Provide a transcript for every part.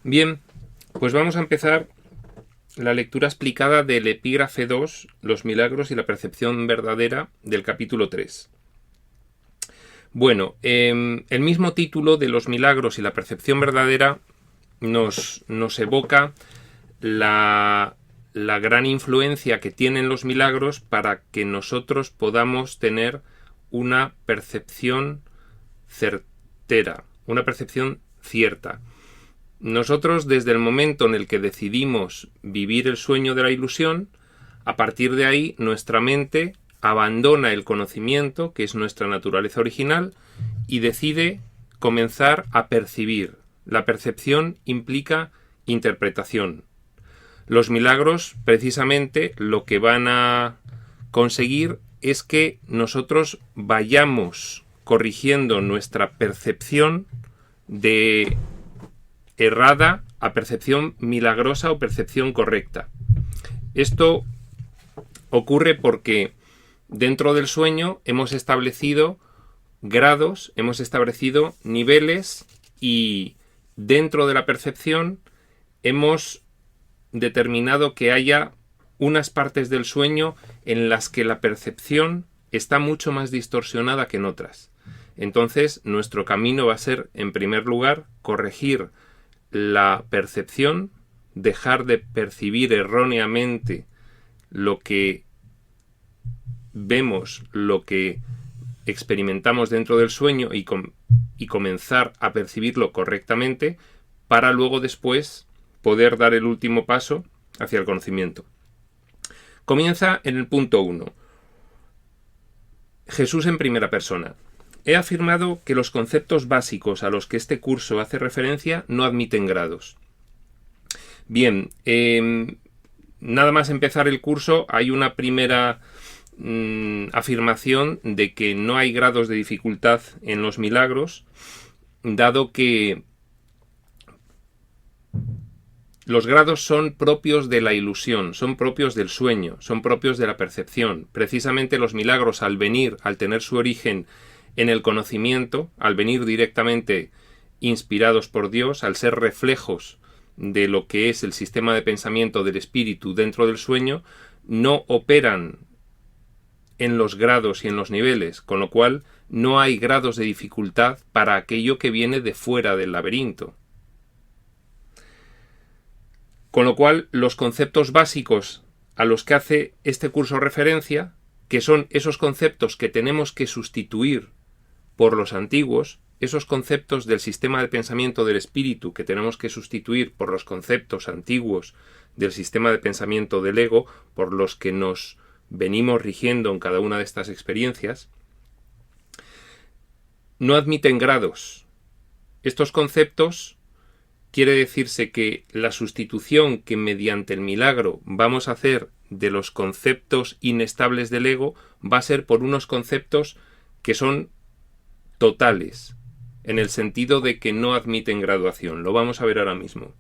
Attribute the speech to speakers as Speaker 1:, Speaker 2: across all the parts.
Speaker 1: Bien, pues vamos a empezar la lectura explicada del epígrafe 2, los milagros y la percepción verdadera, del capítulo 3. Bueno, el mismo título de los milagros y la percepción verdadera nos evoca la gran influencia que tienen los milagros para que nosotros podamos tener una percepción certera, una percepción cierta. Nosotros, desde el momento en el que decidimos vivir el sueño de la ilusión, a partir de ahí nuestra mente abandona el conocimiento, que es nuestra naturaleza original, y decide comenzar a percibir. La percepción implica interpretación. Los milagros, precisamente, lo que van a conseguir es que nosotros vayamos corrigiendo nuestra percepción de errada a percepción milagrosa o percepción correcta. Esto ocurre porque dentro del sueño hemos establecido grados, hemos establecido niveles, y dentro de la percepción hemos determinado que haya unas partes del sueño en las que la percepción está mucho más distorsionada que en otras. Entonces, nuestro camino va a ser, en primer lugar, corregir la percepción, dejar de percibir erróneamente lo que vemos, lo que experimentamos dentro del sueño, y comenzar a percibirlo correctamente, para luego después poder dar el último paso hacia el conocimiento. Comienza en el punto 1. Jesús en primera persona. He afirmado que los conceptos básicos a los que este curso hace referencia no admiten grados. Bien, nada más empezar el curso hay una primera afirmación de que no hay grados de dificultad en los milagros, dado que los grados son propios de la ilusión, son propios del sueño, son propios de la percepción. Precisamente los milagros, al tener su origen en el conocimiento, al venir directamente inspirados por Dios, al ser reflejos de lo que es el sistema de pensamiento del espíritu dentro del sueño, no operan en los grados y en los niveles, con lo cual no hay grados de dificultad para aquello que viene de fuera del laberinto. Con lo cual, los conceptos básicos a los que hace este curso referencia, que son esos conceptos que tenemos que sustituir por los antiguos, esos conceptos del sistema de pensamiento del espíritu que tenemos que sustituir por los conceptos antiguos del sistema de pensamiento del ego, por los que nos venimos rigiendo en cada una de estas experiencias, no admiten grados. Estos conceptos, quiere decirse que la sustitución que mediante el milagro vamos a hacer de los conceptos inestables del ego va a ser por unos conceptos que son totales, en el sentido de que no admiten graduación. Lo vamos a ver ahora mismo.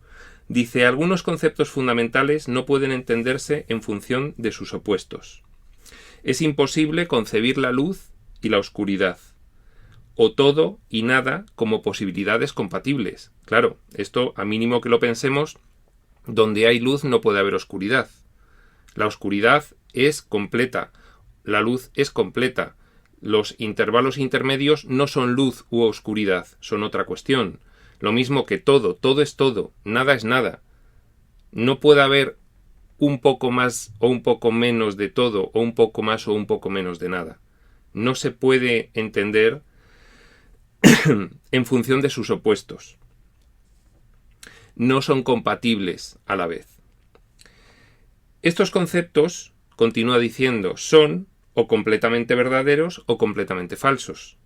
Speaker 1: Dice, algunos conceptos fundamentales no pueden entenderse en función de sus opuestos. Es imposible concebir la luz y la oscuridad, o todo y nada como posibilidades compatibles. Claro, esto, a mínimo que lo pensemos, donde hay luz no puede haber oscuridad. La oscuridad es completa, la luz es completa. Los intervalos intermedios no son luz u oscuridad, son otra cuestión. Lo mismo que todo es todo, nada es nada. No puede haber un poco más o un poco menos de todo, o un poco más o un poco menos de nada. No se puede entender en función de sus opuestos. No son compatibles a la vez. Estos conceptos, continúa diciendo, son o completamente verdaderos o completamente falsos.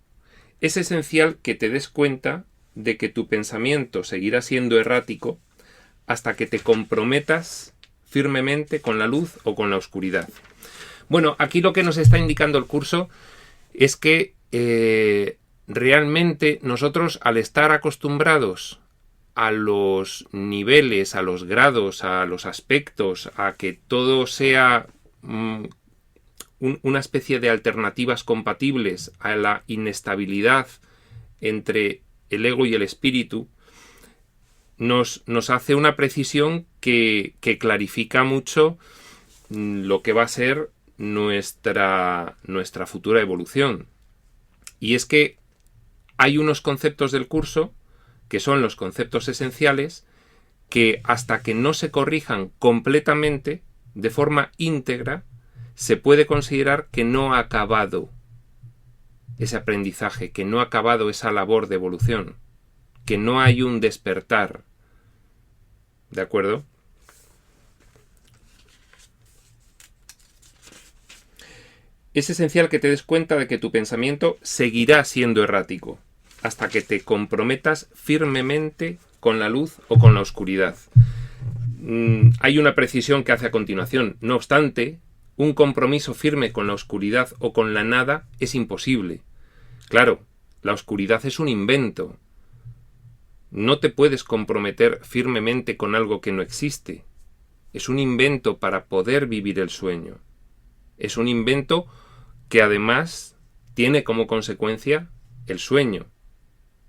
Speaker 1: Es esencial que te des cuenta de que tu pensamiento seguirá siendo errático hasta que te comprometas firmemente con la luz o con la oscuridad. Bueno, aquí lo que nos está indicando el curso es que realmente nosotros, al estar acostumbrados a los niveles, a los grados, a los aspectos, a que todo sea una especie de alternativas compatibles a la inestabilidad entre el ego y el espíritu, nos hace una precisión que clarifica mucho lo que va a ser nuestra futura evolución. Y es que hay unos conceptos del curso, que son los conceptos esenciales, que hasta que no se corrijan completamente, de forma íntegra, se puede considerar que no ha acabado ese aprendizaje, que no ha acabado esa labor de evolución, que no hay un despertar. ¿De acuerdo? Es esencial que te des cuenta de que tu pensamiento seguirá siendo errático hasta que te comprometas firmemente con la luz o con la oscuridad. Hay una precisión que hace a continuación. No obstante, un compromiso firme con la oscuridad o con la nada es imposible. Claro, la oscuridad es un invento. No te puedes comprometer firmemente con algo que no existe. Es un invento para poder vivir el sueño. Es un invento que además tiene como consecuencia el sueño.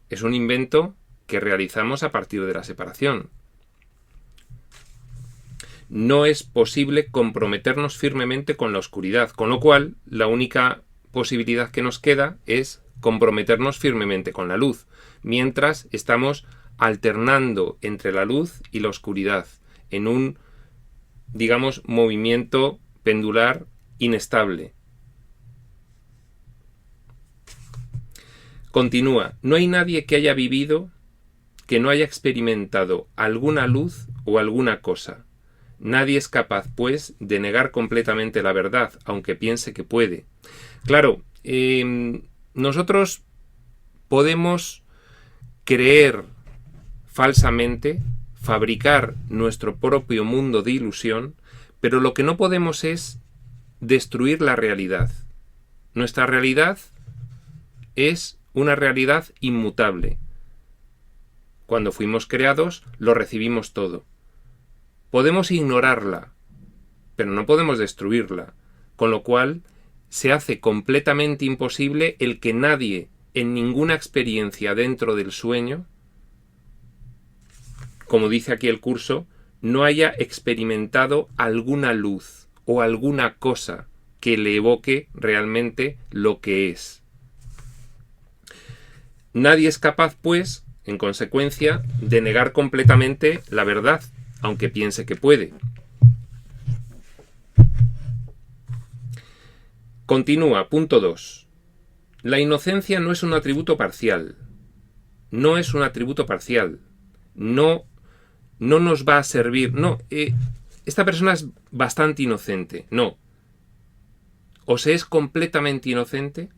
Speaker 1: Es un invento que realizamos a partir de la separación. No es posible comprometernos firmemente con la oscuridad, con lo cual la única posibilidad que nos queda es comprometernos firmemente con la luz, mientras estamos alternando entre la luz y la oscuridad en un, digamos, movimiento pendular inestable. Continúa, no hay nadie que haya vivido que no haya experimentado alguna luz o alguna cosa. Nadie es capaz, pues, de negar completamente la verdad, aunque piense que puede. Claro, nosotros podemos creer falsamente, fabricar nuestro propio mundo de ilusión, pero lo que no podemos es destruir la realidad. Nuestra realidad es una realidad inmutable. Cuando fuimos creados, lo recibimos todo. Podemos ignorarla, pero no podemos destruirla, con lo cual se hace completamente imposible el que nadie, en ninguna experiencia dentro del sueño, como dice aquí el curso, no haya experimentado alguna luz o alguna cosa que le evoque realmente lo que es. Nadie es capaz, pues, en consecuencia, de negar completamente la verdad, aunque piense que puede. Continúa, punto 2. La inocencia no es un atributo parcial. No es un atributo parcial. No nos va a servir. No, esta persona es bastante inocente. No. O se es completamente inocente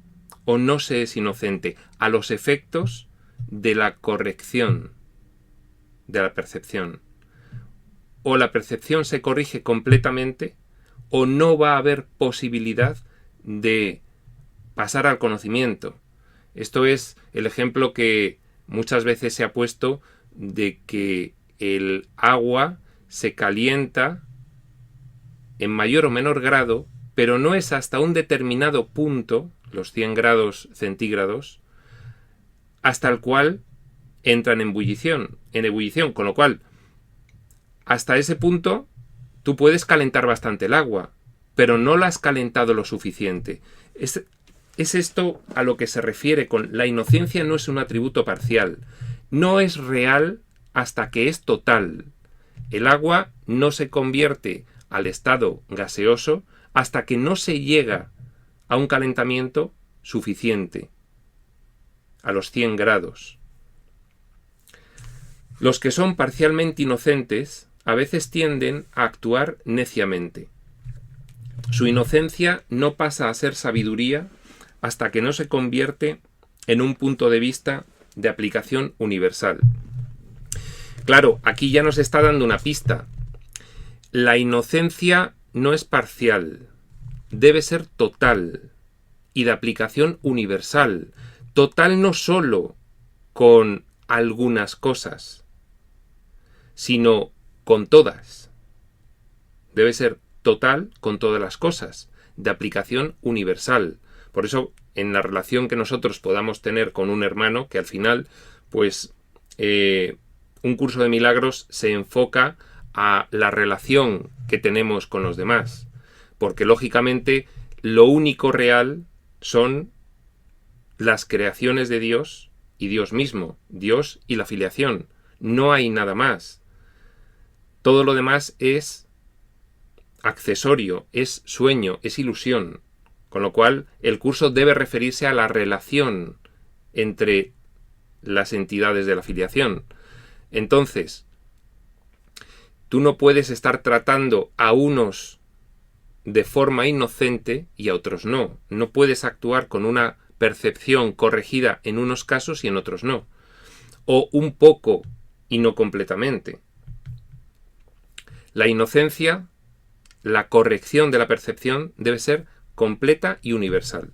Speaker 1: o no se es inocente a los efectos de la corrección de la percepción. O la percepción se corrige completamente o no va a haber posibilidad de pasar al conocimiento. Esto es el ejemplo que muchas veces se ha puesto de que el agua se calienta en mayor o menor grado, pero no es hasta un determinado punto, los 100 grados centígrados, hasta el cual entran en ebullición, con lo cual hasta ese punto tú puedes calentar bastante el agua, pero no la has calentado lo suficiente. Es esto a lo que se refiere con la inocencia. No es un atributo parcial, no es real hasta que es total. El agua no se convierte al estado gaseoso hasta que no se llega a un calentamiento suficiente, a los 100 grados. Los que son parcialmente inocentes a veces tienden a actuar neciamente. Su inocencia no pasa a ser sabiduría hasta que no se convierte en un punto de vista de aplicación universal. Claro, aquí ya nos está dando una pista. La inocencia no es parcial, debe ser total y de aplicación universal. Total no solo con algunas cosas, sino con todas. Debe ser total con todas las cosas, de aplicación universal. Por eso, en la relación que nosotros podamos tener con un hermano, que al final, pues un curso de milagros se enfoca a la relación que tenemos con los demás, porque lógicamente lo único real son las creaciones de Dios y Dios mismo, Dios y la filiación. No hay nada más. Todo lo demás es accesorio, es sueño, es ilusión. Con lo cual, el curso debe referirse a la relación entre las entidades de la filiación. Entonces, tú no puedes estar tratando a unos de forma inocente y a otros no. No puedes actuar con una percepción corregida en unos casos y en otros no. O un poco y no completamente. La inocencia, la corrección de la percepción debe ser completa y universal.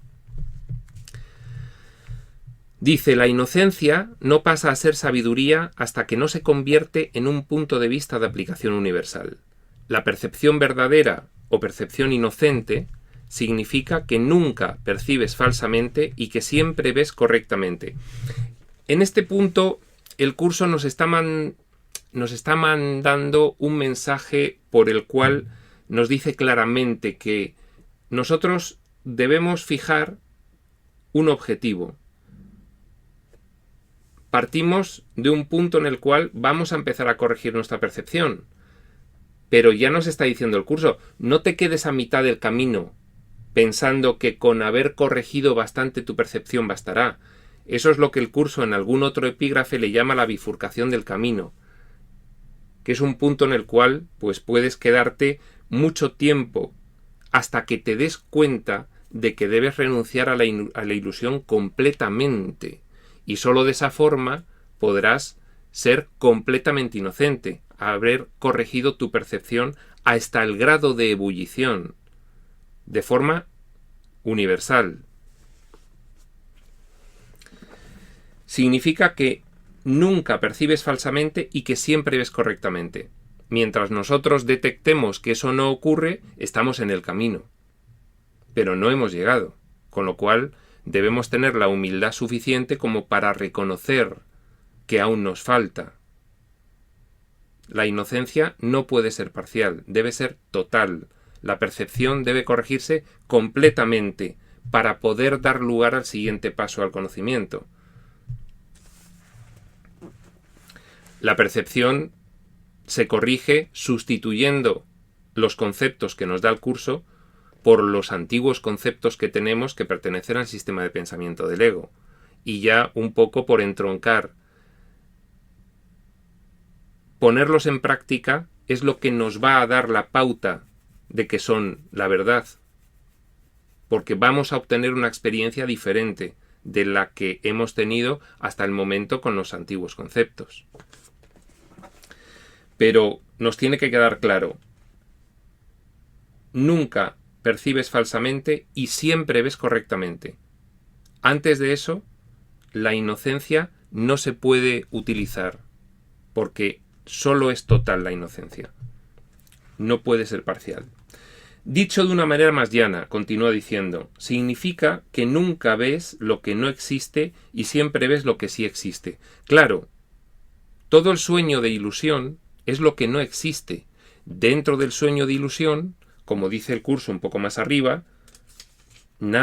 Speaker 1: Dice, la inocencia no pasa a ser sabiduría hasta que no se convierte en un punto de vista de aplicación universal. La percepción verdadera o percepción inocente significa que nunca percibes falsamente y que siempre ves correctamente. En este punto, el curso nos está mandando un mensaje por el cual nos dice claramente que nosotros debemos fijar un objetivo. Partimos de un punto en el cual vamos a empezar a corregir nuestra percepción. Pero ya nos está diciendo el curso, no te quedes a mitad del camino pensando que con haber corregido bastante tu percepción bastará. Eso es lo que el curso en algún otro epígrafe le llama la bifurcación del camino, que es un punto en el cual pues puedes quedarte mucho tiempo hasta que te des cuenta de que debes renunciar a la ilusión completamente, y sólo de esa forma podrás ser completamente inocente, haber corregido tu percepción hasta el grado de ebullición, de forma universal. Significa que nunca percibes falsamente y que siempre ves correctamente. Mientras nosotros detectemos que eso no ocurre, estamos en el camino. Pero no hemos llegado, con lo cual debemos tener la humildad suficiente como para reconocer que aún nos falta. La inocencia no puede ser parcial, debe ser total. La percepción debe corregirse completamente para poder dar lugar al siguiente paso al conocimiento. La percepción se corrige sustituyendo los conceptos que nos da el curso por los antiguos conceptos que tenemos que pertenecen al sistema de pensamiento del ego, y ya un poco por entroncar. Ponerlos en práctica es lo que nos va a dar la pauta de que son la verdad, porque vamos a obtener una experiencia diferente de la que hemos tenido hasta el momento con los antiguos conceptos. Pero nos tiene que quedar claro, nunca percibes falsamente y siempre ves correctamente. Antes de eso, la inocencia no se puede utilizar, porque solo es total la inocencia. No puede ser parcial. Dicho de una manera más llana, continúa diciendo, significa que nunca ves lo que no existe y siempre ves lo que sí existe. Claro, todo el sueño de ilusión es lo que no existe. Dentro del sueño de ilusión, como dice el curso un poco más arriba, no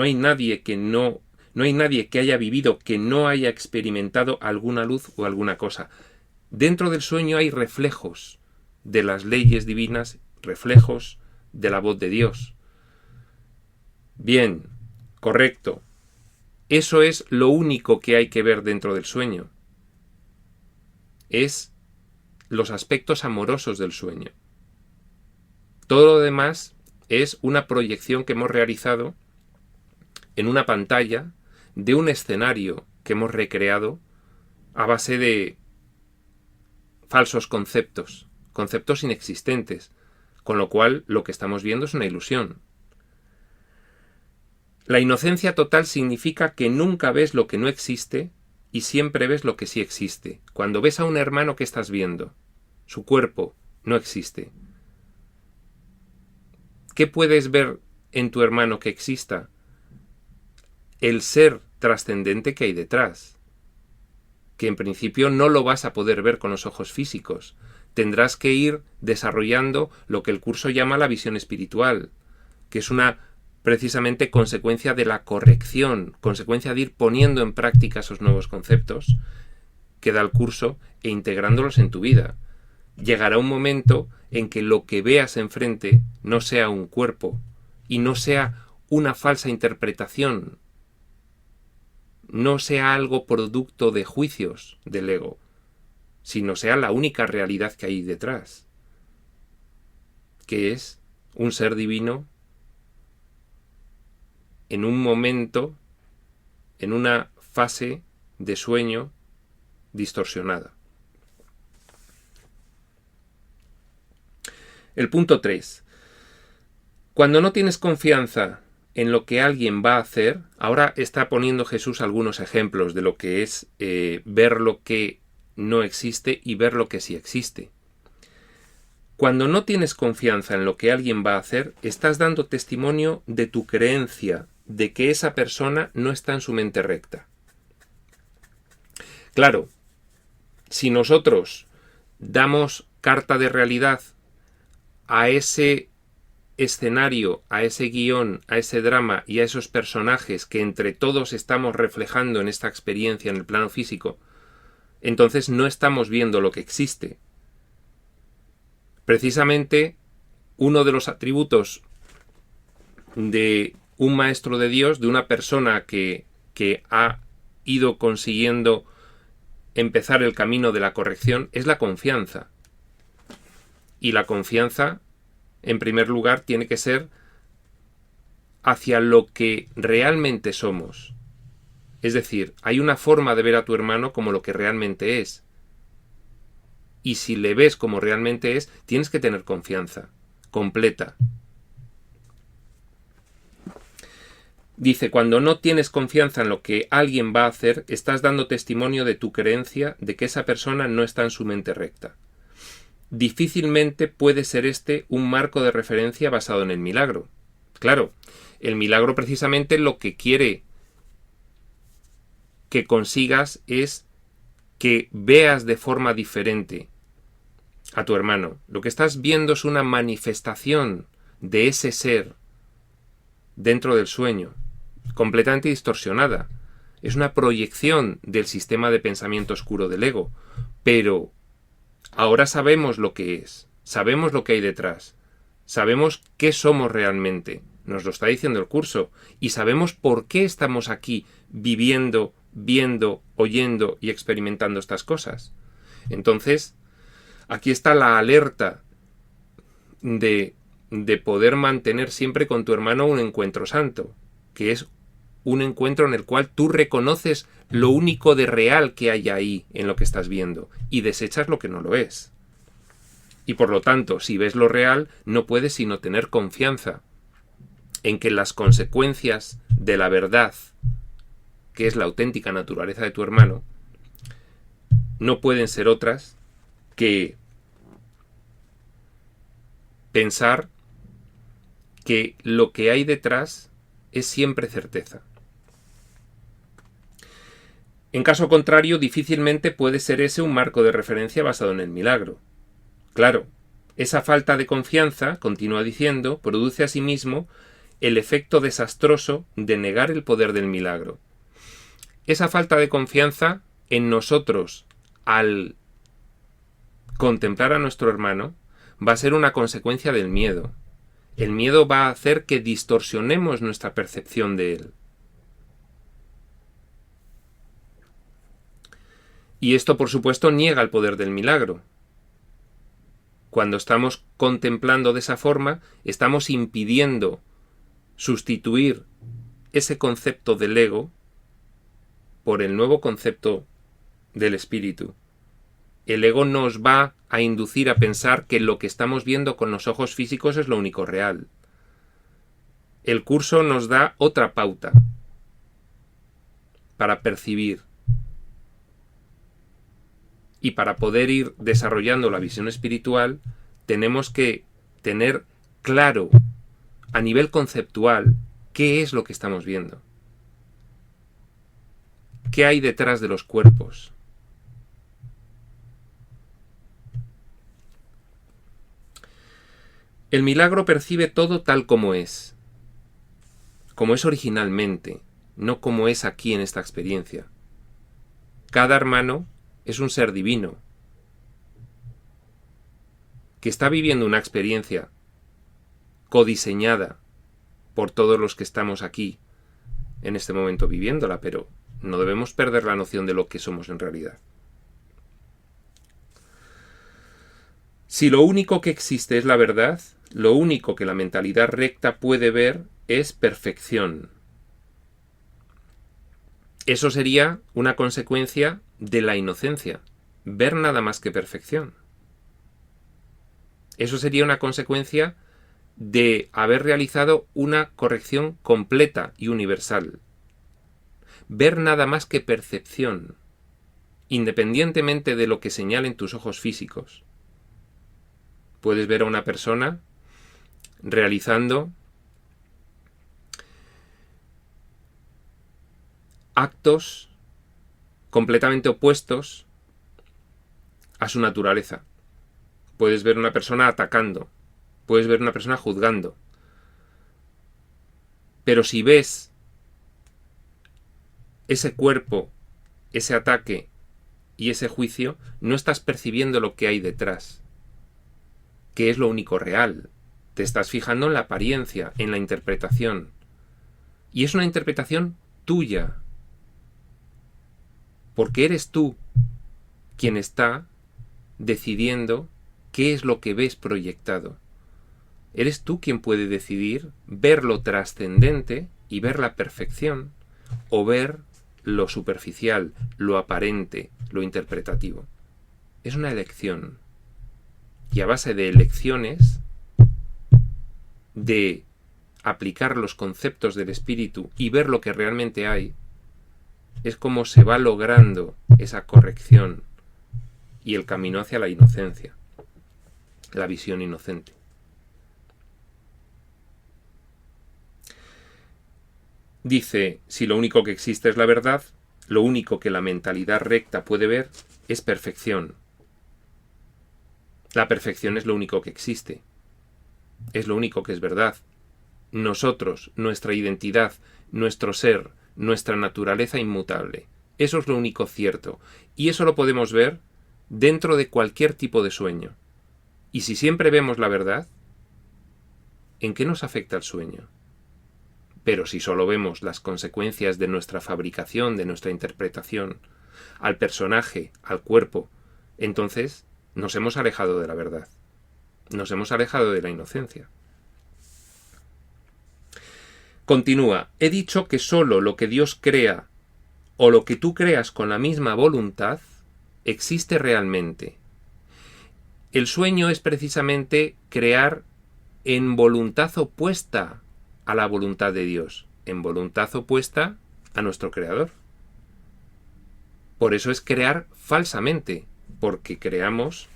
Speaker 1: hay nadie que haya vivido, que no haya experimentado alguna luz o alguna cosa. Dentro del sueño hay reflejos de las leyes divinas, reflejos de la voz de Dios. Bien, correcto. Eso es lo único que hay que ver dentro del sueño. Es los aspectos amorosos del sueño. Todo lo demás es una proyección que hemos realizado en una pantalla de un escenario que hemos recreado a base de falsos conceptos, conceptos inexistentes, con lo cual lo que estamos viendo es una ilusión. La inocencia total significa que nunca ves lo que no existe y siempre ves lo que sí existe. Cuando ves a un hermano, ¿qué estás viendo? Su cuerpo no existe. ¿Qué puedes ver en tu hermano que exista? El ser trascendente que hay detrás. que en principio no lo vas a poder ver con los ojos físicos. Tendrás que ir desarrollando lo que el curso llama la visión espiritual, que es una precisamente consecuencia de la corrección, consecuencia de ir poniendo en práctica esos nuevos conceptos que da el curso e integrándolos en tu vida. Llegará un momento en que lo que veas enfrente no sea un cuerpo y no sea una falsa interpretación, no sea algo producto de juicios del ego, sino sea la única realidad que hay detrás, que es un ser divino en un momento, en una fase de sueño distorsionada. El punto 3. Cuando no tienes confianza en lo que alguien va a hacer, ahora está poniendo Jesús algunos ejemplos de lo que es ver lo que no existe y ver lo que sí existe. Cuando no tienes confianza en lo que alguien va a hacer, estás dando testimonio de tu creencia de que esa persona no está en su mente recta. Claro, si nosotros damos carta de realidad a ese escenario, a ese guión, a ese drama y a esos personajes que entre todos estamos reflejando en esta experiencia en el plano físico, entonces no estamos viendo lo que existe. Precisamente uno de los atributos de un maestro de Dios, de una persona que ha ido consiguiendo empezar el camino de la corrección, es la confianza. Y la confianza, en primer lugar, tiene que ser hacia lo que realmente somos. Es decir, hay una forma de ver a tu hermano como lo que realmente es. Y si le ves como realmente es, tienes que tener confianza completa. Dice, cuando no tienes confianza en lo que alguien va a hacer, estás dando testimonio de tu creencia de que esa persona no está en su mente recta. Difícilmente puede ser este un marco de referencia basado en el milagro. Claro, el milagro precisamente lo que quiere que consigas es que veas de forma diferente a tu hermano. Lo que estás viendo es una manifestación de ese ser dentro del sueño, completamente distorsionada. Es una proyección del sistema de pensamiento oscuro del ego, pero ahora sabemos lo que es, sabemos lo que hay detrás, sabemos qué somos realmente, nos lo está diciendo el curso, y sabemos por qué estamos aquí viviendo, viendo, oyendo y experimentando estas cosas. Entonces, aquí está la alerta de poder mantener siempre con tu hermano un encuentro santo, que es un encuentro en el cual tú reconoces lo único de real que hay ahí en lo que estás viendo y desechas lo que no lo es. Y por lo tanto, si ves lo real, no puedes sino tener confianza en que las consecuencias de la verdad, que es la auténtica naturaleza de tu hermano, no pueden ser otras que pensar que lo que hay detrás es siempre certeza. En caso contrario, difícilmente puede ser ese un marco de referencia basado en el milagro. Claro, esa falta de confianza, continúa diciendo, produce asimismo el efecto desastroso de negar el poder del milagro. Esa falta de confianza en nosotros al contemplar a nuestro hermano va a ser una consecuencia del miedo. El miedo va a hacer que distorsionemos nuestra percepción de él. Y esto, por supuesto, niega el poder del milagro. Cuando estamos contemplando de esa forma, estamos impidiendo sustituir ese concepto del ego por el nuevo concepto del espíritu. El ego nos va a inducir a pensar que lo que estamos viendo con los ojos físicos es lo único real. El curso nos da otra pauta para percibir. Y para poder ir desarrollando la visión espiritual, tenemos que tener claro, a nivel conceptual, qué es lo que estamos viendo. ¿Qué hay detrás de los cuerpos? El milagro percibe todo tal como es originalmente, no como es aquí en esta experiencia. Cada hermano es un ser divino que está viviendo una experiencia codiseñada por todos los que estamos aquí en este momento viviéndola, pero no debemos perder la noción de lo que somos en realidad. Si lo único que existe es la verdad, lo único que la mentalidad recta puede ver es perfección. Eso sería una consecuencia de la inocencia, ver nada más que perfección. Eso sería una consecuencia de haber realizado una corrección completa y universal. Ver nada más que percepción, independientemente de lo que señalen tus ojos físicos. Puedes ver a una persona realizando actos completamente opuestos a su naturaleza. Puedes ver una persona atacando, puedes ver una persona juzgando. Pero si ves ese cuerpo, ese ataque y ese juicio, no estás percibiendo lo que hay detrás, que es lo único real. Te estás fijando en la apariencia, en la interpretación. Y es una interpretación tuya, porque eres tú quien está decidiendo qué es lo que ves proyectado. Eres tú quien puede decidir ver lo trascendente y ver la perfección, o ver lo superficial, lo aparente, lo interpretativo. Es una elección. Y a base de elecciones, de aplicar los conceptos del espíritu y ver lo que realmente hay, es como se va logrando esa corrección y el camino hacia la inocencia, la visión inocente. Dice, si lo único que existe es la verdad, lo único que la mentalidad recta puede ver es perfección. La perfección es lo único que existe. Es lo único que es verdad. Nosotros, nuestra identidad, nuestro ser, nuestra naturaleza inmutable. Eso es lo único cierto. Y eso lo podemos ver dentro de cualquier tipo de sueño. Y si siempre vemos la verdad, ¿en qué nos afecta el sueño? Pero si solo vemos las consecuencias de nuestra fabricación, de nuestra interpretación, al personaje, al cuerpo, entonces nos hemos alejado de la verdad. Nos hemos alejado de la inocencia. Continúa, he dicho que solo lo que Dios crea o lo que tú creas con la misma voluntad existe realmente. El sueño es precisamente crear en voluntad opuesta a la voluntad de Dios, en voluntad opuesta a nuestro Creador. Por eso es crear falsamente, porque creamos,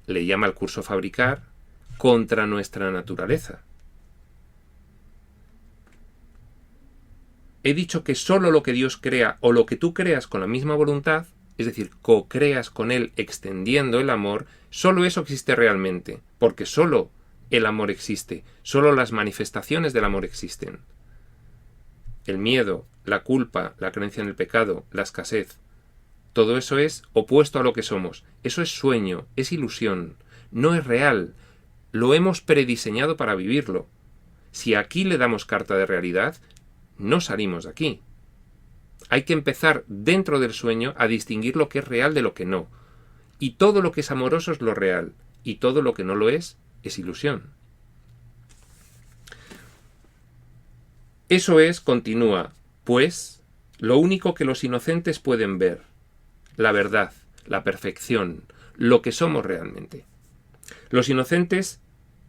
Speaker 1: le llama el curso fabricar, contra nuestra naturaleza. He dicho que solo lo que Dios crea o lo que tú creas con la misma voluntad, es decir, co-creas con Él extendiendo el amor, solo eso existe realmente, porque solo el amor existe, solo las manifestaciones del amor existen. El miedo, la culpa, la creencia en el pecado, la escasez, todo eso es opuesto a lo que somos. Eso es sueño, es ilusión, no es real. Lo hemos prediseñado para vivirlo. Si aquí le damos carta de realidad, no salimos de aquí. Hay que empezar dentro del sueño a distinguir lo que es real de lo que no. Y todo lo que es amoroso es lo real, y todo lo que no lo es ilusión. Eso es, continúa, pues, lo único que los inocentes pueden ver, la verdad, la perfección, lo que somos realmente. Los inocentes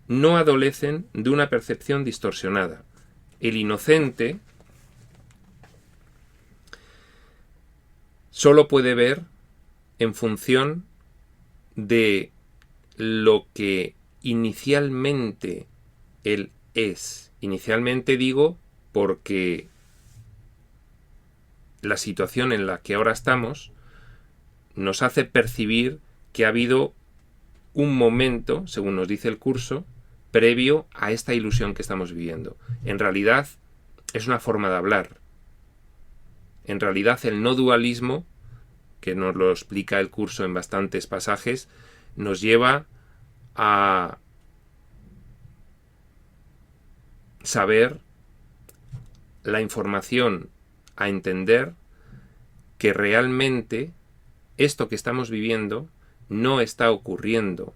Speaker 1: no adolecen de una percepción distorsionada. El inocente solo puede ver en función de lo que inicialmente él es. Inicialmente digo porque la situación en la que ahora estamos nos hace percibir que ha habido un momento, según nos dice el curso, previo a esta ilusión que estamos viviendo. En realidad es una forma de hablar. En realidad el no dualismo, que nos lo explica el curso en bastantes pasajes, nos lleva a saber la información, a entender que realmente esto que estamos viviendo no está ocurriendo.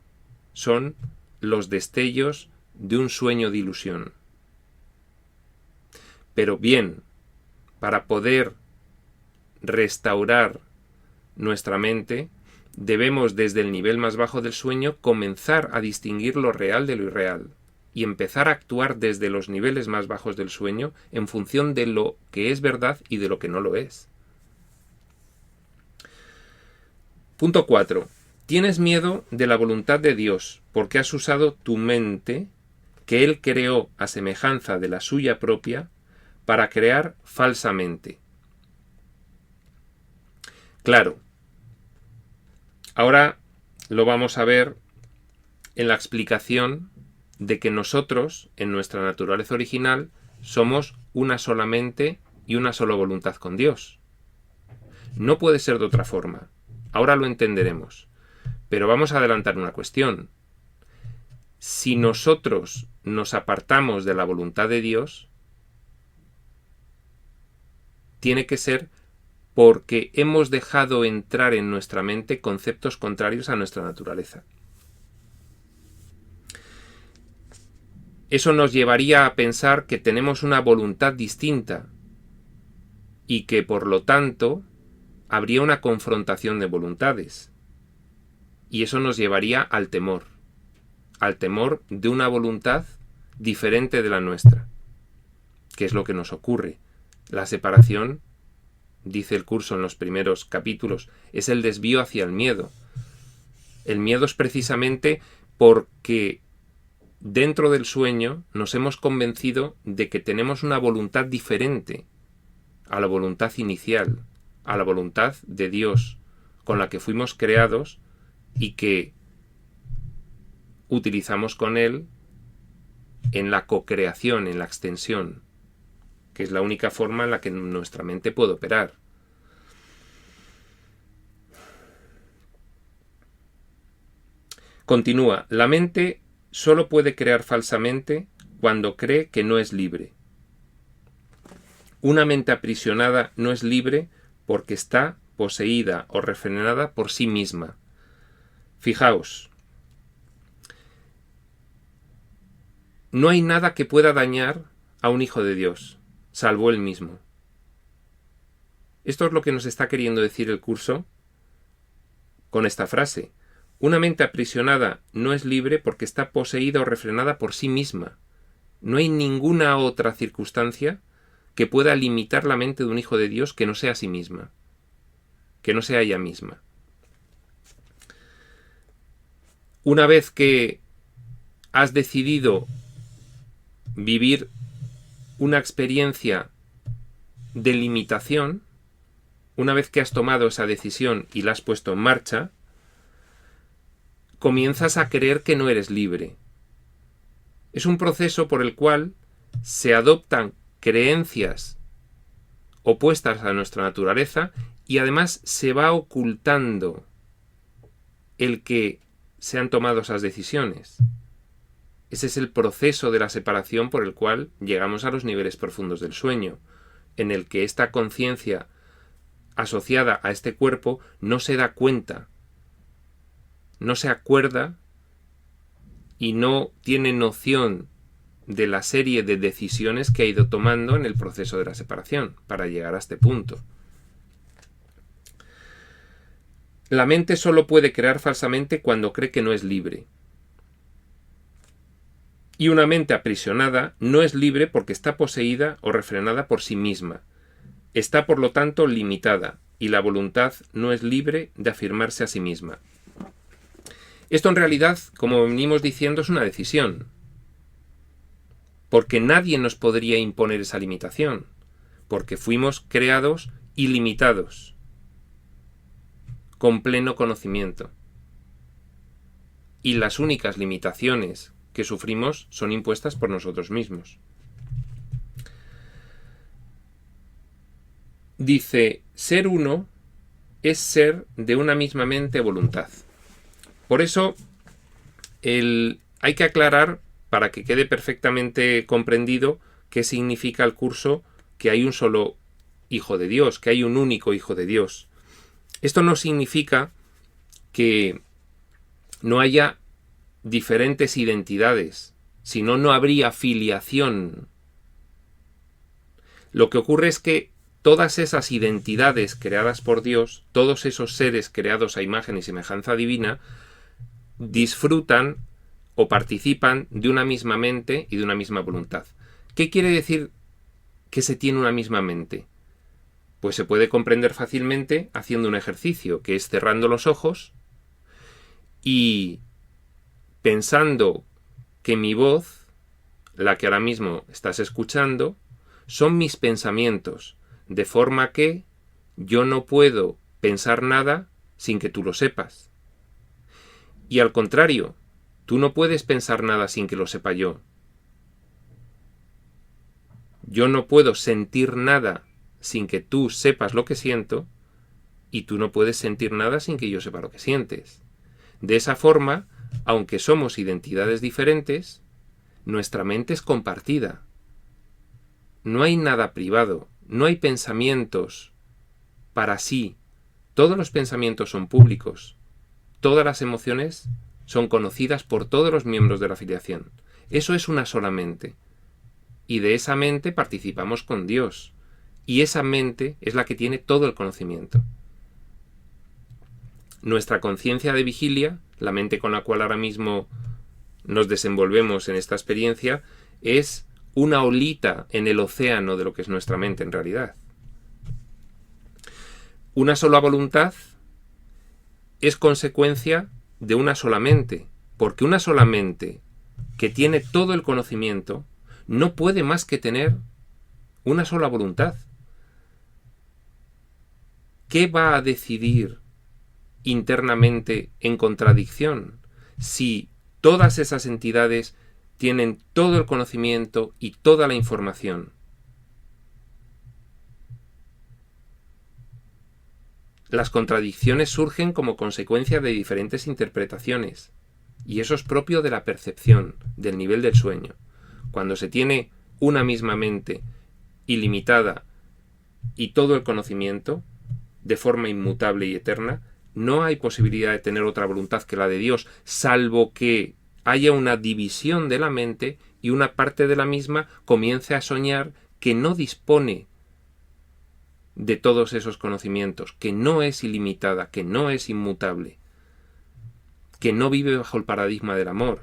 Speaker 1: Son los destellos de un sueño de ilusión. Pero bien, para poder restaurar nuestra mente, debemos desde el nivel más bajo del sueño comenzar a distinguir lo real de lo irreal y empezar a actuar desde los niveles más bajos del sueño en función de lo que es verdad y de lo que no lo es. Punto 4. Tienes miedo de la voluntad de Dios porque has usado tu mente, que Él creó a semejanza de la suya propia, para crear falsamente. Claro, ahora lo vamos a ver en la explicación de que nosotros, en nuestra naturaleza original, somos una sola mente y una sola voluntad con Dios. No puede ser de otra forma. Ahora lo entenderemos. Pero vamos a adelantar una cuestión. Si nosotros nos apartamos de la voluntad de Dios, tiene que ser porque hemos dejado entrar en nuestra mente conceptos contrarios a nuestra naturaleza. Eso nos llevaría a pensar que tenemos una voluntad distinta y que, por lo tanto, habría una confrontación de voluntades. Y eso nos llevaría al temor de una voluntad diferente de la nuestra, que es lo que nos ocurre. La separación, dice el curso en los primeros capítulos, es el desvío hacia el miedo. El miedo es precisamente porque dentro del sueño nos hemos convencido de que tenemos una voluntad diferente a la voluntad inicial, a la voluntad de Dios, con la que fuimos creados y que utilizamos con Él en la cocreación, en la extensión, que es la única forma en la que nuestra mente puede operar. Continúa, la mente solo puede crear falsamente cuando cree que no es libre. Una mente aprisionada no es libre porque está poseída o refrenada por sí misma. Fijaos, no hay nada que pueda dañar a un hijo de Dios, salvo él mismo. Esto es lo que nos está queriendo decir el curso con esta frase. Una mente aprisionada no es libre porque está poseída o refrenada por sí misma. No hay ninguna otra circunstancia que pueda limitar la mente de un hijo de Dios que no sea a sí misma, que no sea ella misma. Una vez que has decidido vivir una experiencia de limitación, una vez que has tomado esa decisión y la has puesto en marcha, comienzas a creer que no eres libre. Es un proceso por el cual se adoptan creencias opuestas a nuestra naturaleza y además se va ocultando el que se han tomado esas decisiones. Ese es el proceso de la separación por el cual llegamos a los niveles profundos del sueño, en el que esta conciencia asociada a este cuerpo no se da cuenta, no se acuerda y no tiene noción de la serie de decisiones que ha ido tomando en el proceso de la separación para llegar a este punto. La mente solo puede crear falsamente cuando cree que no es libre. Y una mente aprisionada no es libre porque está poseída o refrenada por sí misma. Está, por lo tanto, limitada, y la voluntad no es libre de afirmarse a sí misma. Esto en realidad, como venimos diciendo, es una decisión. Porque nadie nos podría imponer esa limitación. Porque fuimos creados ilimitados, con pleno conocimiento. Y las únicas limitaciones que sufrimos son impuestas por nosotros mismos. Dice, ser uno es ser de una misma mente voluntad. Por eso hay que aclarar, para que quede perfectamente comprendido, qué significa el curso que hay un solo Hijo de Dios, que hay un único Hijo de Dios. Esto no significa que no haya diferentes identidades, sino no habría filiación. Lo que ocurre es que todas esas identidades creadas por Dios, todos esos seres creados a imagen y semejanza divina, disfrutan o participan de una misma mente y de una misma voluntad. ¿Qué quiere decir que se tiene una misma mente? Pues se puede comprender fácilmente haciendo un ejercicio, que es cerrando los ojos y pensando que mi voz, la que ahora mismo estás escuchando, son mis pensamientos, de forma que yo no puedo pensar nada sin que tú lo sepas. Y al contrario, tú no puedes pensar nada sin que lo sepa yo. Yo no puedo sentir nada sin que tú sepas lo que siento, y tú no puedes sentir nada sin que yo sepa lo que sientes. De esa forma, aunque somos identidades diferentes, nuestra mente es compartida. No hay nada privado, no hay pensamientos para sí. Todos los pensamientos son públicos. Todas las emociones son conocidas por todos los miembros de la filiación. Eso es una sola mente. Y de esa mente participamos con Dios. Y esa mente es la que tiene todo el conocimiento. Nuestra conciencia de vigilia, la mente con la cual ahora mismo nos desenvolvemos en esta experiencia, es una olita en el océano de lo que es nuestra mente en realidad. Una sola voluntad es consecuencia de una sola mente, porque una sola mente que tiene todo el conocimiento no puede más que tener una sola voluntad. ¿Qué va a decidir internamente en contradicción si todas esas entidades tienen todo el conocimiento y toda la información? Las contradicciones surgen como consecuencia de diferentes interpretaciones, y eso es propio de la percepción, del nivel del sueño. Cuando se tiene una misma mente ilimitada y todo el conocimiento, de forma inmutable y eterna, no hay posibilidad de tener otra voluntad que la de Dios, salvo que haya una división de la mente y una parte de la misma comience a soñar que no dispone de todos esos conocimientos, que no es ilimitada, que no es inmutable, que no vive bajo el paradigma del amor.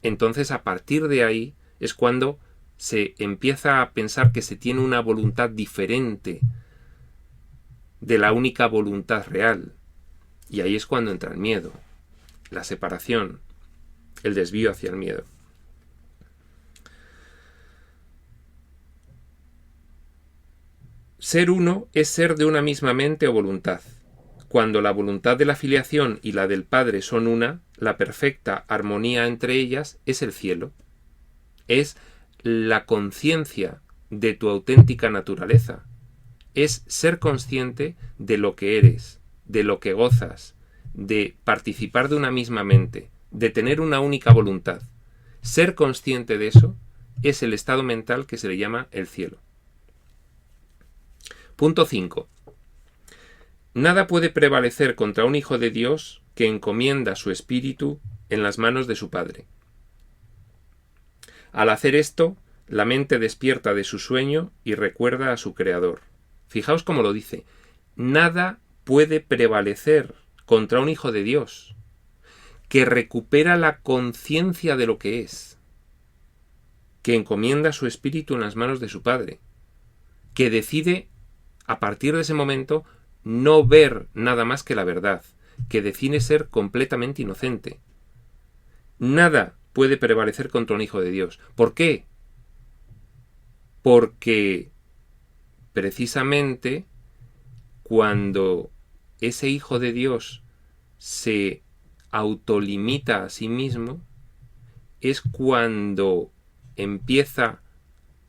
Speaker 1: Entonces, a partir de ahí es cuando se empieza a pensar que se tiene una voluntad diferente de la única voluntad real. Y ahí es cuando entra el miedo, la separación, el desvío hacia el miedo. Ser uno es ser de una misma mente o voluntad. Cuando la voluntad de la filiación y la del Padre son una, la perfecta armonía entre ellas es el cielo. Es la conciencia de tu auténtica naturaleza. Es ser consciente de lo que eres, de lo que gozas, de participar de una misma mente, de tener una única voluntad. Ser consciente de eso es el estado mental que se le llama el cielo. Punto 5. Nada puede prevalecer contra un hijo de Dios que encomienda su espíritu en las manos de su Padre. Al hacer esto, la mente despierta de su sueño y recuerda a su Creador. Fijaos cómo lo dice. Nada puede prevalecer contra un hijo de Dios que recupera la conciencia de lo que es, que encomienda su espíritu en las manos de su Padre, que decide a partir de ese momento no ver nada más que la verdad, que decide ser completamente inocente. Nada puede prevalecer contra un hijo de Dios. ¿Por qué? Porque precisamente cuando ese hijo de Dios se autolimita a sí mismo es cuando empieza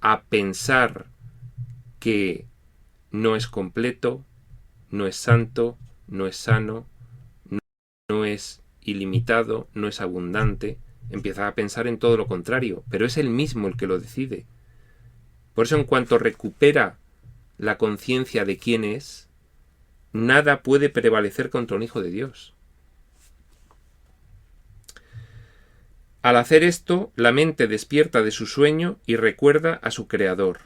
Speaker 1: a pensar que no es completo, no es santo, no es sano, no es ilimitado, no es abundante. Empieza a pensar en todo lo contrario, pero es él mismo el que lo decide. Por eso, en cuanto recupera la conciencia de quién es, nada puede prevalecer contra un hijo de Dios. Al hacer esto, la mente despierta de su sueño y recuerda a su Creador.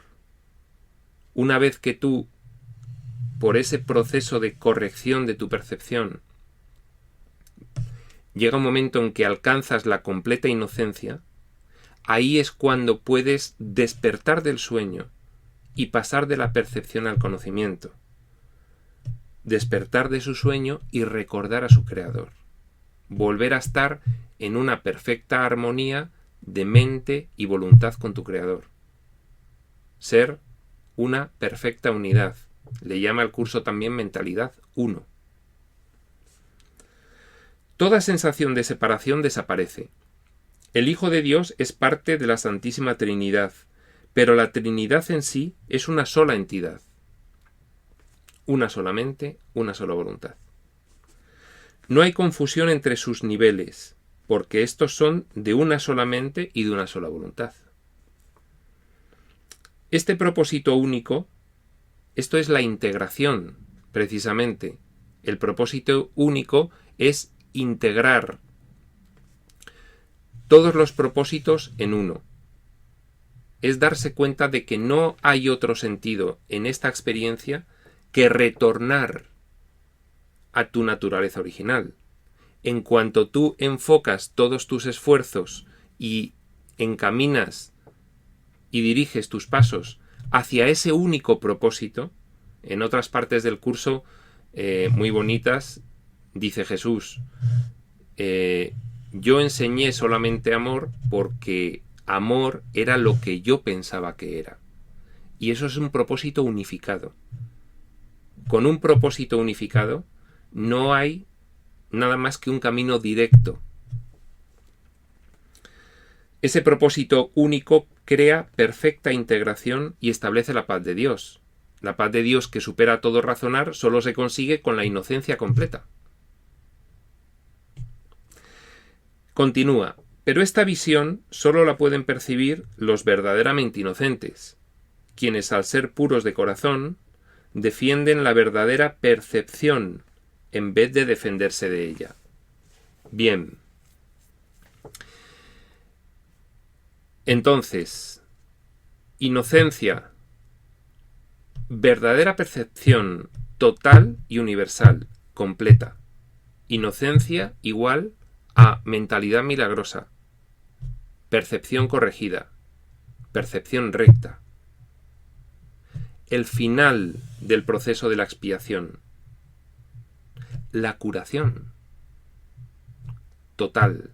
Speaker 1: Una vez que tú, por ese proceso de corrección de tu percepción, llega un momento en que alcanzas la completa inocencia, ahí es cuando puedes despertar del sueño y pasar de la percepción al conocimiento. Despertar de su sueño y recordar a su Creador. Volver a estar en una perfecta armonía de mente y voluntad con tu Creador. Ser una perfecta unidad. Le llama el curso también mentalidad 1. Toda sensación de separación desaparece. El Hijo de Dios es parte de la Santísima Trinidad, pero la Trinidad en sí es una sola entidad. Una sola mente, una sola voluntad. No hay confusión entre sus niveles, porque estos son de una sola mente y de una sola voluntad. Este propósito único, esto es la integración, precisamente. El propósito único es integrar todos los propósitos en uno. Es darse cuenta de que no hay otro sentido en esta experiencia que retornar a tu naturaleza original. En cuanto tú enfocas todos tus esfuerzos y encaminas y diriges tus pasos hacia ese único propósito, en otras partes del curso muy bonitas, dice Jesús, yo enseñé solamente amor porque amor era lo que yo pensaba que era. Y eso es un propósito unificado. Con un propósito unificado no hay nada más que un camino directo. Ese propósito único crea perfecta integración y establece la paz de Dios. La paz de Dios que supera todo razonar solo se consigue con la inocencia completa. Continúa, pero esta visión solo la pueden percibir los verdaderamente inocentes, quienes al ser puros de corazón defienden la verdadera percepción en vez de defenderse de ella. Bien. Entonces, inocencia, verdadera percepción total y universal, completa. Inocencia igual a mentalidad milagrosa, percepción corregida, percepción recta. El final del proceso de la expiación, la curación total.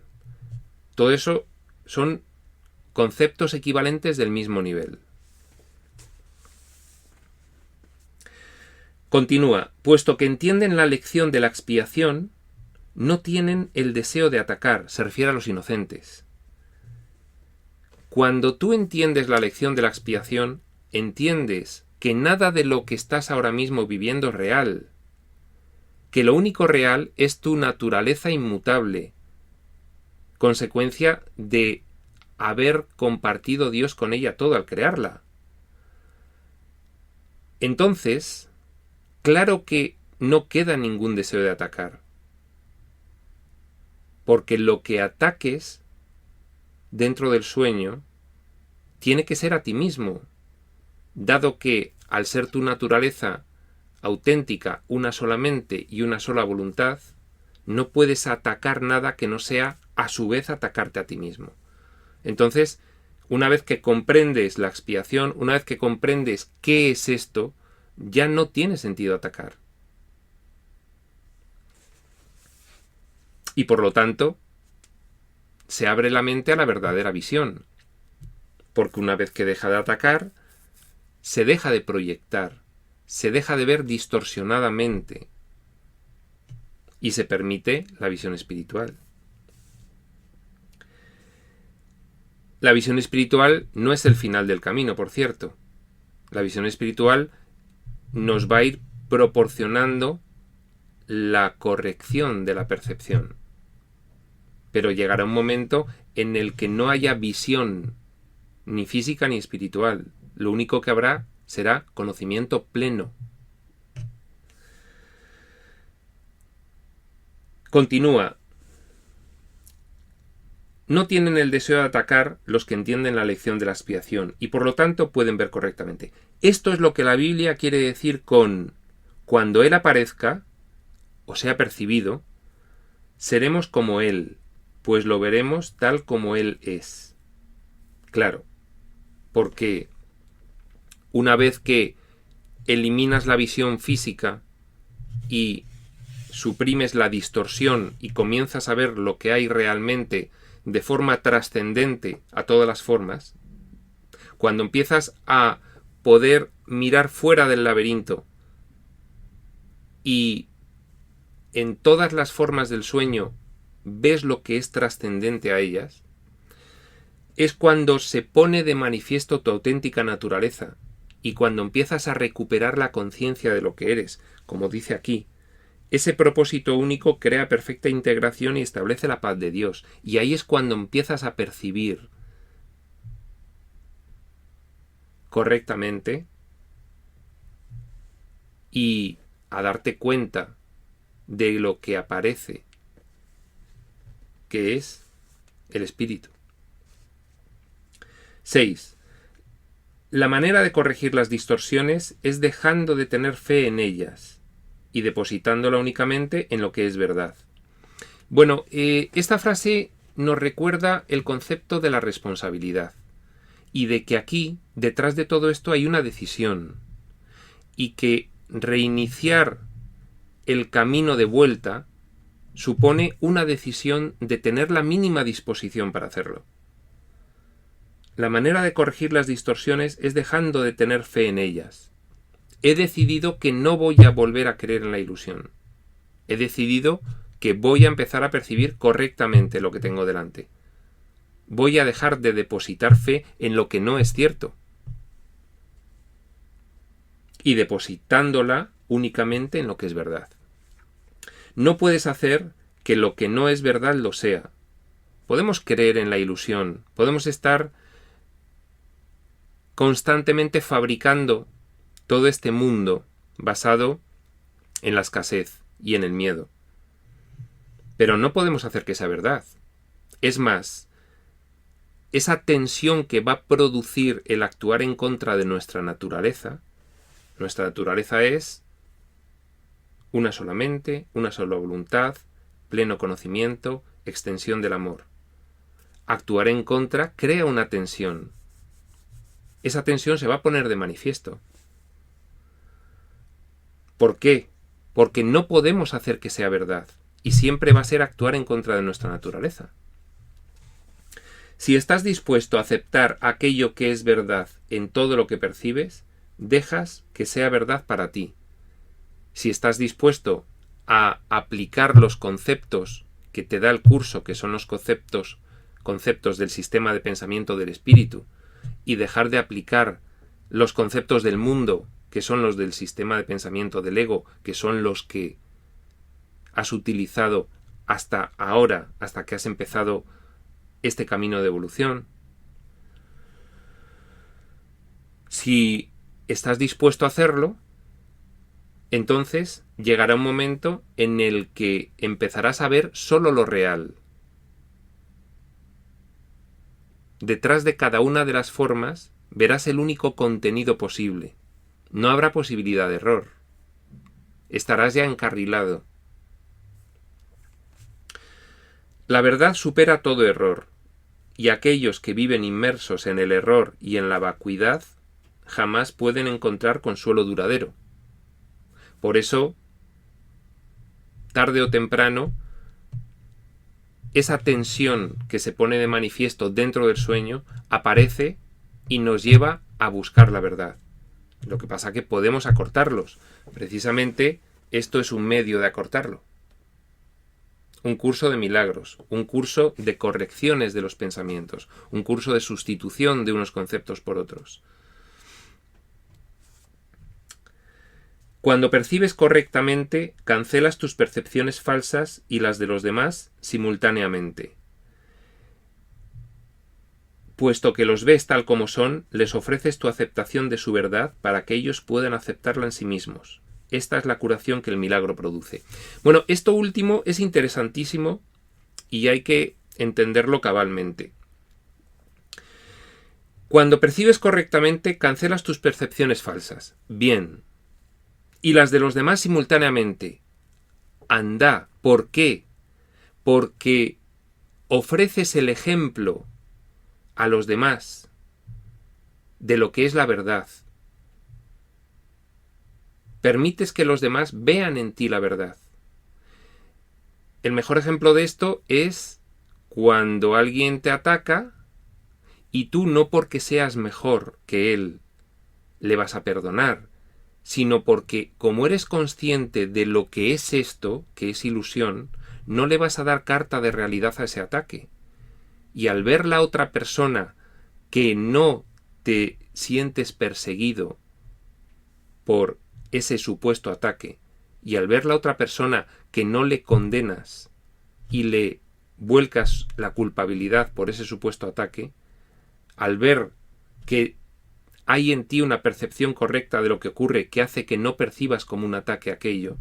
Speaker 1: Todo eso son conceptos equivalentes del mismo nivel. Continúa, puesto que entienden la lección de la expiación, no tienen el deseo de atacar, se refiere a los inocentes. Cuando tú entiendes la lección de la expiación, entiendes que nada de lo que estás ahora mismo viviendo es real, que lo único real es tu naturaleza inmutable, consecuencia de haber compartido Dios con ella todo al crearla. Entonces, claro que no queda ningún deseo de atacar, porque lo que ataques dentro del sueño tiene que ser a ti mismo, dado que al ser tu naturaleza auténtica, una sola mente y una sola voluntad, no puedes atacar nada que no sea a su vez atacarte a ti mismo. Entonces, una vez que comprendes la expiación, una vez que comprendes qué es esto, ya no tiene sentido atacar. Y por lo tanto, se abre la mente a la verdadera visión. Porque una vez que deja de atacar, se deja de proyectar, se deja de ver distorsionadamente. y se permite la visión espiritual. La visión espiritual no es el final del camino, por cierto. La visión espiritual nos va a ir proporcionando la corrección de la percepción. Pero llegará un momento en el que no haya visión, ni física ni espiritual. Lo único que habrá será conocimiento pleno. Continúa. No tienen el deseo de atacar los que entienden la lección de la expiación y por lo tanto pueden ver correctamente. Esto es lo que la Biblia quiere decir con cuando Él aparezca o sea percibido, seremos como Él, pues lo veremos tal como Él es. Claro, porque una vez que eliminas la visión física y suprimes la distorsión y comienzas a ver lo que hay realmente de forma trascendente a todas las formas, cuando empiezas a poder mirar fuera del laberinto y en todas las formas del sueño ves lo que es trascendente a ellas, es cuando se pone de manifiesto tu auténtica naturaleza y cuando empiezas a recuperar la conciencia de lo que eres, como dice aquí. Ese propósito único crea perfecta integración y establece la paz de Dios. Y ahí es cuando empiezas a percibir correctamente y a darte cuenta de lo que aparece, que es el espíritu. 6. La manera de corregir las distorsiones es dejando de tener fe en ellas y depositándola únicamente en lo que es verdad. Bueno, esta frase nos recuerda el concepto de la responsabilidad y de que aquí, detrás de todo esto, hay una decisión y que reiniciar el camino de vuelta supone una decisión de tener la mínima disposición para hacerlo. La manera de corregir las distorsiones es dejando de tener fe en ellas. He decidido que no voy a volver a creer en la ilusión. He decidido que voy a empezar a percibir correctamente lo que tengo delante. Voy a dejar de depositar fe en lo que no es cierto. Y depositándola únicamente en lo que es verdad. No puedes hacer que lo que no es verdad lo sea. Podemos creer en la ilusión. Podemos estar constantemente fabricando todo este mundo basado en la escasez y en el miedo. Pero no podemos hacer que sea verdad. Es más, esa tensión que va a producir el actuar en contra de nuestra naturaleza es una sola mente, una sola voluntad, pleno conocimiento, extensión del amor. Actuar en contra crea una tensión. Esa tensión se va a poner de manifiesto. ¿Por qué? Porque no podemos hacer que sea verdad y siempre va a ser actuar en contra de nuestra naturaleza. Si estás dispuesto a aceptar aquello que es verdad en todo lo que percibes, dejas que sea verdad para ti. Si estás dispuesto a aplicar los conceptos que te da el curso, que son los conceptos del sistema de pensamiento del espíritu, y dejar de aplicar los conceptos del mundo, que son los del sistema de pensamiento del ego, que son los que has utilizado hasta ahora, hasta que has empezado este camino de evolución. Si estás dispuesto a hacerlo, entonces llegará un momento en el que empezarás a ver solo lo real. Detrás de cada una de las formas verás el único contenido posible. No habrá posibilidad de error. Estarás ya encarrilado. La verdad supera todo error, y aquellos que viven inmersos en el error y en la vacuidad jamás pueden encontrar consuelo duradero. Por eso, tarde o temprano, esa tensión que se pone de manifiesto dentro del sueño aparece y nos lleva a buscar la verdad. Lo que pasa es que podemos acortarlos. Precisamente esto es un medio de acortarlo. un curso de milagros, un curso de correcciones de los pensamientos, un curso de sustitución de unos conceptos por otros. Cuando percibes correctamente, cancelas tus percepciones falsas y las de los demás simultáneamente. Puesto que los ves tal como son, les ofreces tu aceptación de su verdad para que ellos puedan aceptarla en sí mismos. Esta es la curación que el milagro produce. Bueno, esto último es interesantísimo y hay que entenderlo cabalmente. Cuando percibes correctamente, cancelas tus percepciones falsas. Bien. Y las de los demás simultáneamente. Anda. ¿Por qué? Porque ofreces el ejemplo a los demás de lo que es la verdad. Permites que los demás vean en ti la verdad. El mejor ejemplo de esto es cuando alguien te ataca y tú no porque seas mejor que él le vas a perdonar, sino porque como eres consciente de lo que es esto, que es ilusión, no le vas a dar carta de realidad a ese ataque. Y al ver la otra persona que no te sientes perseguido por ese supuesto ataque, y al ver la otra persona que no le condenas y le vuelcas la culpabilidad por ese supuesto ataque, al ver que hay en ti una percepción correcta de lo que ocurre que hace que no percibas como un ataque aquello,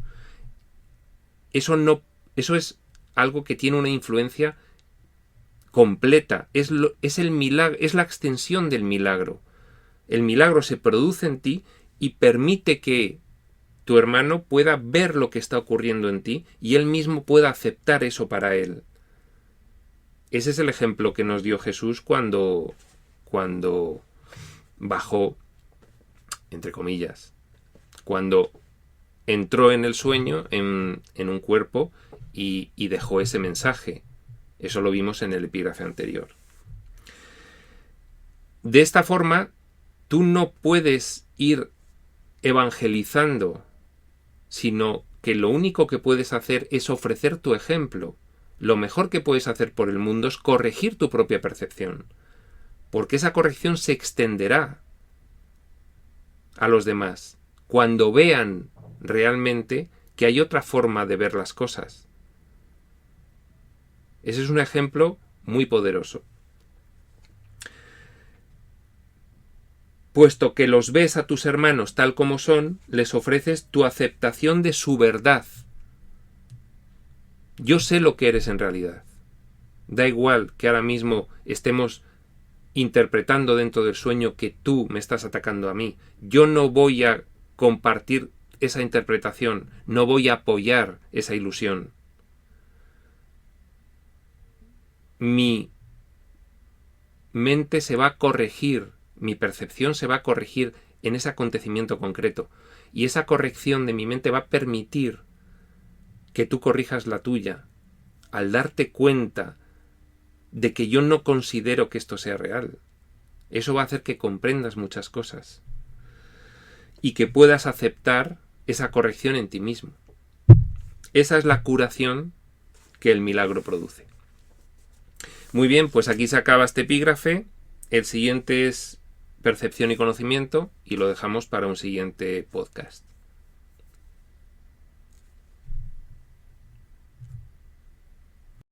Speaker 1: eso es algo que tiene una influencia completa, es el milagro, es la extensión del milagro. El milagro se produce en ti y permite que tu hermano pueda ver lo que está ocurriendo en ti y él mismo pueda aceptar eso para él. Ese es el ejemplo que nos dio Jesús cuando bajó, entre comillas, cuando entró en el sueño en un cuerpo y dejó ese mensaje. Eso lo vimos en el epígrafe anterior. De esta forma, tú no puedes ir evangelizando, sino que lo único que puedes hacer es ofrecer tu ejemplo. Lo mejor que puedes hacer por el mundo es corregir tu propia percepción, porque esa corrección se extenderá a los demás cuando vean realmente que hay otra forma de ver las cosas. Ese es un ejemplo muy poderoso. Puesto que los ves a tus hermanos tal como son, les ofreces tu aceptación de su verdad. Yo sé lo que eres en realidad. Da igual que ahora mismo estemos interpretando dentro del sueño que tú me estás atacando a mí. Yo no voy a compartir esa interpretación, no voy a apoyar esa ilusión. Mi mente se va a corregir, mi percepción se va a corregir en ese acontecimiento concreto. Y esa corrección de mi mente va a permitir que tú corrijas la tuya al darte cuenta de que yo no considero que esto sea real. Eso va a hacer que comprendas muchas cosas y que puedas aceptar esa corrección en ti mismo. Esa es la curación que el milagro produce. Muy bien, pues aquí se acaba este epígrafe. El siguiente es percepción y conocimiento y lo dejamos para un siguiente podcast.